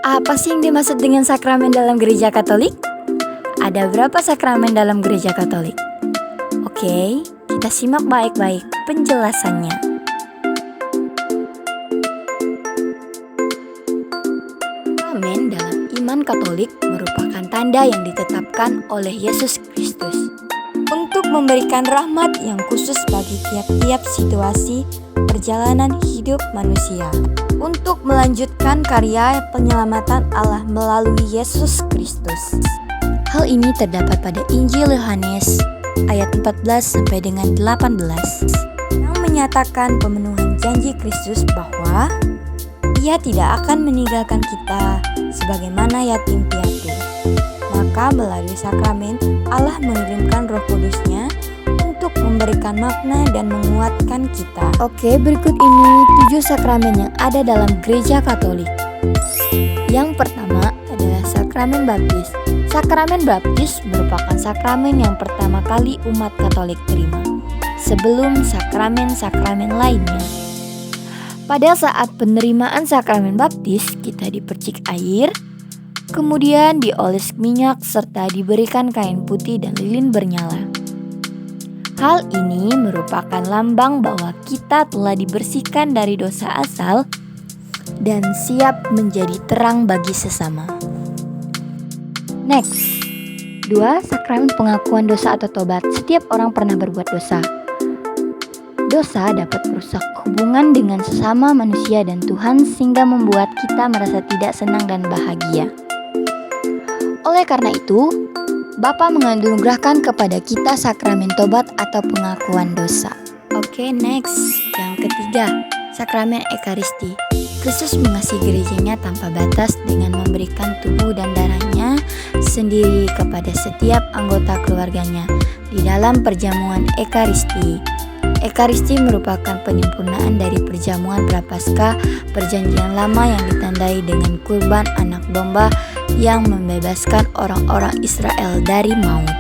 Apa sih yang dimaksud dengan sakramen dalam gereja Katolik? Ada berapa sakramen dalam gereja Katolik? Oke, kita simak baik-baik penjelasannya. Sakramen dalam iman Katolik merupakan tanda yang ditetapkan oleh Yesus Kristus untuk memberikan rahmat yang khusus bagi tiap-tiap situasi perjalanan hidup manusia, untuk melanjutkan karya penyelamatan Allah melalui Yesus Kristus. Hal ini terdapat pada Injil Yohanes ayat 14 sampai dengan 18 yang menyatakan pemenuhan janji Kristus bahwa Ia tidak akan meninggalkan kita sebagaimana yatim piatu. Maka melalui sakramen Allah mengirimkan Roh Kudus-Nya untuk memberikan makna dan menguatkan kita. Oke, berikut ini 7 sakramen yang ada dalam gereja Katolik. Yang pertama adalah sakramen baptis. Sakramen baptis merupakan sakramen yang pertama kali umat Katolik terima sebelum sakramen-sakramen lainnya. Pada saat penerimaan sakramen baptis, kita dipercik air, kemudian dioles minyak serta diberikan kain putih dan lilin bernyala. Hal ini merupakan lambang bahwa kita telah dibersihkan dari dosa asal dan siap menjadi terang bagi sesama. Next, 2. Sakramen pengakuan dosa atau tobat. Setiap orang pernah berbuat dosa. Dosa dapat merusak hubungan dengan sesama manusia dan Tuhan sehingga membuat kita merasa tidak senang dan bahagia. Oleh karena itu, Bapa menganugerahkan kepada kita sakramen tobat atau pengakuan dosa. Oke, next. Yang ketiga, sakramen Ekaristi. Kristus mengasihi gerejanya tanpa batas dengan memberikan tubuh dan darahnya sendiri kepada setiap anggota keluarganya di dalam perjamuan Ekaristi. Ekaristi merupakan penyempurnaan dari perjamuan Prapaskah Perjanjian Lama yang ditandai dengan kurban anak domba yang membebaskan orang-orang Israel dari maut.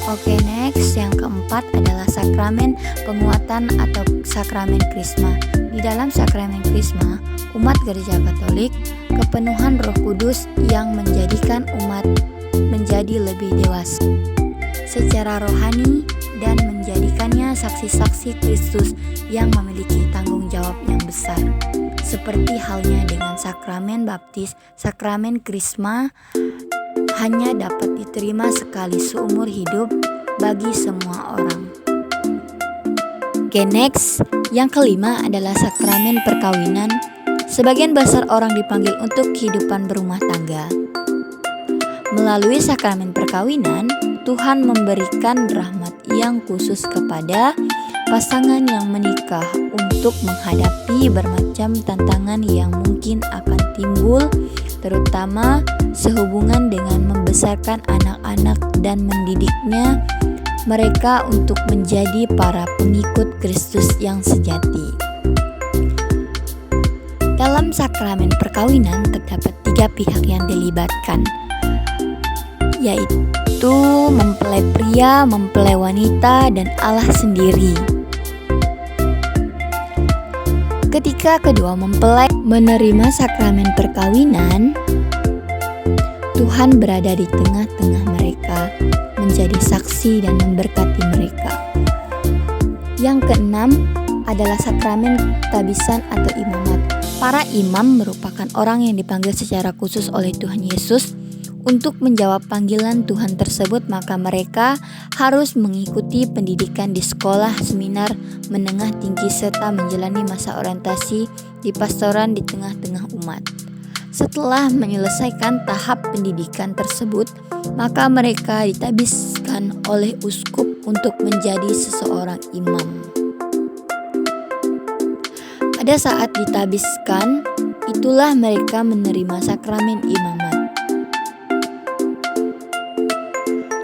Oke, next. Yang keempat adalah sakramen penguatan atau sakramen Krisma. Di dalam sakramen Krisma, umat gereja Katolik kepenuhan Roh Kudus yang menjadikan umat menjadi lebih dewasa secara rohani dan menjadikannya saksi-saksi Kristus yang memiliki tanggung jawab yang besar. Seperti halnya dengan sakramen baptis, sakramen Krisma hanya dapat diterima sekali seumur hidup bagi semua orang. Oke, next. Yang kelima adalah sakramen perkawinan. Sebagian besar orang dipanggil untuk kehidupan berumah tangga. Melalui sakramen perkawinan, Tuhan memberikan rahmat yang khusus kepada pasangan yang menikah untuk menghadapi bermacam tantangan yang mungkin akan timbul, terutama sehubungan dengan membesarkan anak-anak dan mendidiknya mereka untuk menjadi para pengikut Kristus yang sejati. Dalam sakramen perkawinan terdapat 3 pihak yang dilibatkan, yaitu mempelai pria, mempelai wanita, dan Allah sendiri. Ketika kedua mempelai menerima sakramen perkawinan, Tuhan berada di tengah-tengah mereka, menjadi saksi dan memberkati mereka. Yang keenam adalah sakramen tabisan atau imamat. Para imam merupakan orang yang dipanggil secara khusus oleh Tuhan Yesus untuk menjawab panggilan Tuhan tersebut, maka mereka harus mengikuti pendidikan di sekolah, seminar, menengah tinggi, serta menjalani masa orientasi di pastoran di tengah-tengah umat. Setelah menyelesaikan tahap pendidikan tersebut, maka mereka ditabiskan oleh uskup untuk menjadi seseorang imam. Pada saat ditabiskan, itulah mereka menerima sakramen imamat.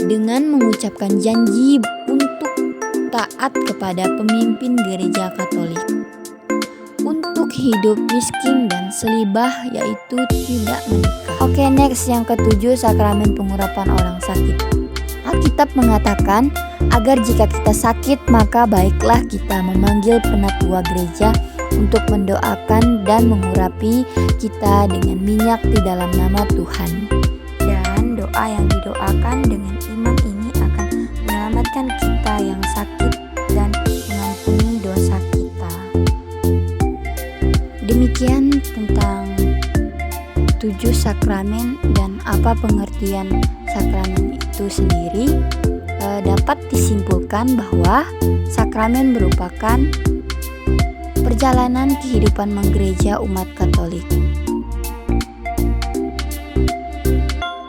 Dengan mengucapkan janji untuk taat kepada pemimpin gereja Katolik, untuk hidup miskin dan selibah, yaitu tidak menikah. Oke, next. Yang ketujuh, sakramen pengurapan orang sakit. Alkitab mengatakan agar jika kita sakit, maka baiklah kita memanggil penatua gereja untuk mendoakan dan mengurapi kita dengan minyak di dalam nama Tuhan. Dan doa yang didoakan dengan imam ini akan menyelamatkan kita yang sakit dan mengampuni dosa kita. Demikian tentang 7 sakramen dan apa pengertian sakramen itu sendiri. Dapat disimpulkan bahwa sakramen merupakan perjalanan kehidupan menggereja umat Katolik.